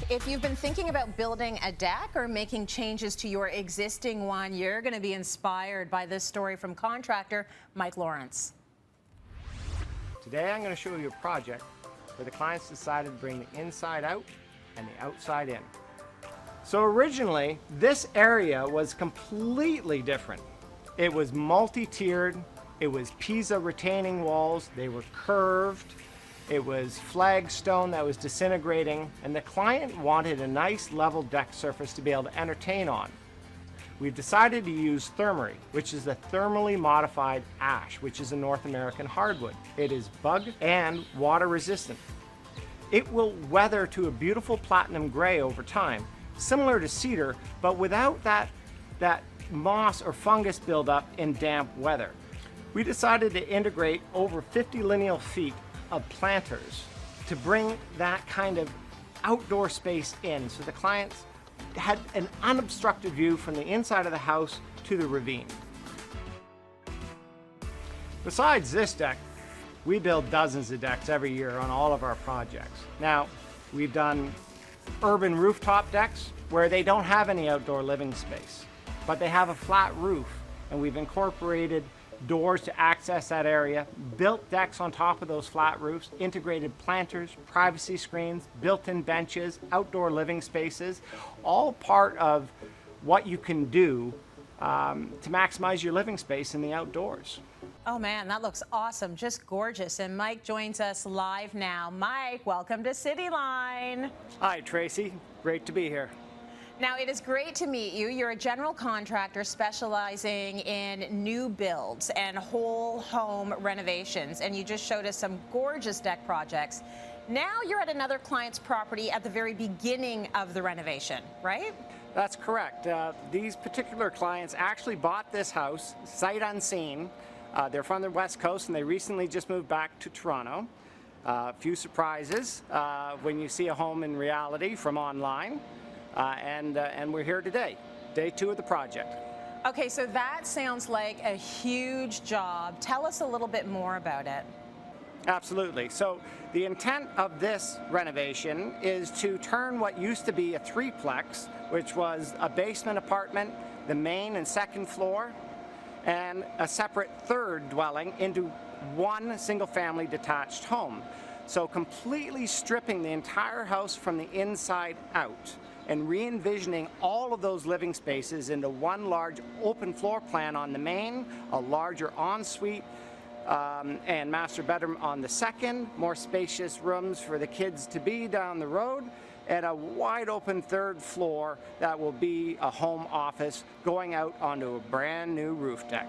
if you've been thinking about building a deck or making changes to your existing one, you're going to be inspired by this story from contractor Mike Lawrance. Today I'm going to show you a project where the clients decided to bring the inside out and the outside in. So originally, this area was completely different. It was multi-tiered, it was Pisa retaining walls, they were curved, it was flagstone that was disintegrating, and the client wanted a nice level deck surface to be able to entertain on. We've decided to use Thermery, which is a thermally modified ash, which is a North American hardwood. It is bug and water resistant. It will weather to a beautiful platinum gray over time, similar to cedar, but without that moss or fungus buildup in damp weather. We decided to integrate over 50 lineal feet of planters to bring that kind of outdoor space in, so the clients had an unobstructed view from the inside of the house to the ravine. Besides this deck, we build dozens of decks every year on all of our projects. Now, we've done urban rooftop decks where they don't have any outdoor living space, but they have a flat roof, and we've incorporated doors to access that area, built decks on top of those flat roofs, integrated planters, privacy screens, built-in benches, outdoor living spaces, all part of what you can do to maximize your living space in the outdoors. Oh man, that looks awesome, just gorgeous. And Mike joins us live now. Mike, welcome to Cityline. Hi, Tracy. Great to be here. Now, it is great to meet you. You're a general contractor specializing in new builds and whole home renovations, and you just showed us some gorgeous deck projects. Now you're at another client's property at the very beginning of the renovation, right? That's correct. These particular clients actually bought this house sight unseen. They're from the West Coast, and they recently just moved back to Toronto. A few surprises when you see a home in reality from online. And we're here today, day 2 of the project. Okay, so that sounds like a huge job. Tell us a little bit more about it. Absolutely. So the intent of this renovation is to turn what used to be a threeplex, which was a basement apartment, the main and second floor, and a separate third dwelling, into one single-family detached home. So completely stripping the entire house from the inside out and re-envisioning all of those living spaces into one large open floor plan on the main, a larger ensuite and master bedroom on the second, more spacious rooms for the kids to be down the road, and a wide open third floor that will be a home office going out onto a brand new roof deck.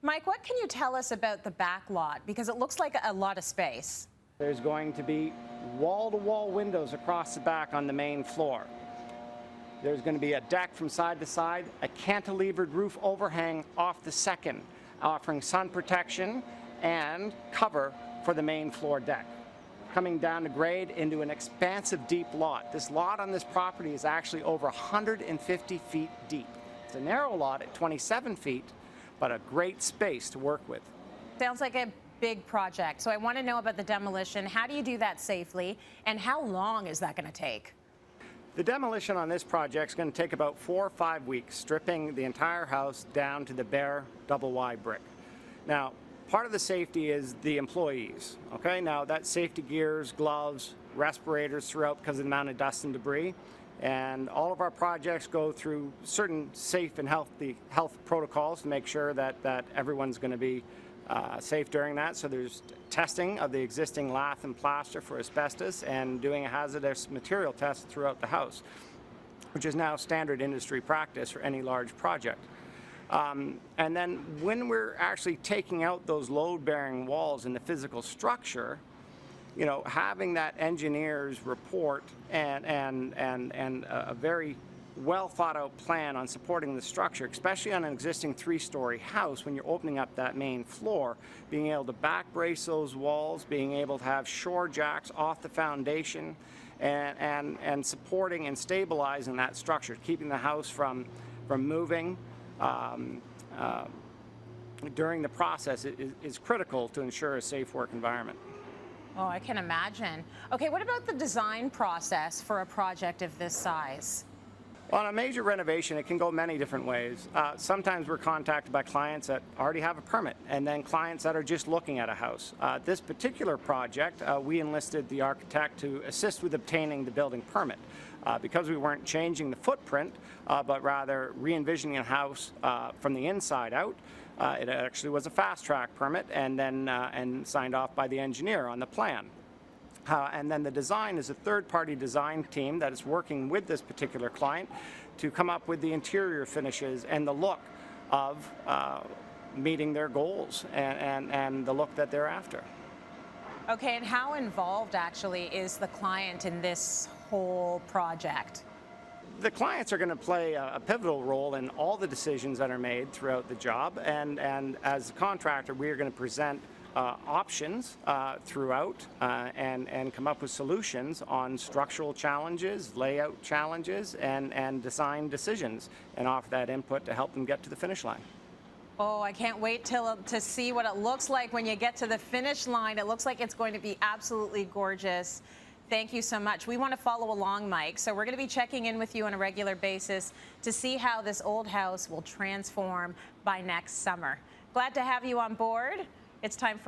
Mike, what can you tell us about the back lot? Because it looks like a lot of space. There's going to be wall-to-wall windows across the back on the main floor. There's going to be a deck from side to side, a cantilevered roof overhang off the second, offering sun protection and cover for the main floor deck. Coming down to grade into an expansive deep lot. This lot on this property is actually over 150 feet deep. It's a narrow lot at 27 feet, but a great space to work with. Sounds like a big project. So I want to know about the demolition. How do you do that safely, and how long is that going to take? The demolition on this project is going to take about 4 or 5 weeks, stripping the entire house down to the bare double-wide brick. Now, part of the safety is the employees, okay? Now, that's safety gears, gloves, respirators throughout because of the amount of dust and debris. And all of our projects go through certain safe and health protocols to make sure that everyone's going to be safe during that. So there's testing of the existing lath and plaster for asbestos and doing a hazardous material test throughout the house, which is now standard industry practice for any large project. And then when we're actually taking out those load-bearing walls in the physical structure, you know, having that engineer's report and a very well thought out plan on supporting the structure, especially on an existing 3-story house, when you're opening up that main floor, being able to back brace those walls, being able to have shore jacks off the foundation, and supporting and stabilizing that structure, keeping the house from moving during the process is critical to ensure a safe work environment. Oh, I can imagine. Okay, what about the design process for a project of this size? On a major renovation, it can go many different ways. Sometimes we're contacted by clients that already have a permit, and then clients that are just looking at a house. This particular project, we enlisted the architect to assist with obtaining the building permit. Because we weren't changing the footprint, but rather re-envisioning a house from the inside out, it actually was a fast-track permit and then signed off by the engineer on the plan. And then the design is a third-party design team that is working with this particular client to come up with the interior finishes and the look of meeting their goals and the look that they're after. Okay, and how involved actually is the client in this whole project? The clients are going to play a pivotal role in all the decisions that are made throughout the job, and as a contractor, we are going to present options throughout and come up with solutions on structural challenges, layout challenges, and design decisions, and offer that input to help them get to the finish line. Oh, I can't wait to see what it looks like when you get to the finish line. It looks like it's going to be absolutely gorgeous. Thank you so much. We want to follow along, Mike, so we're going to be checking in with you on a regular basis to see how this old house will transform by next summer. Glad to have you on board. It's time for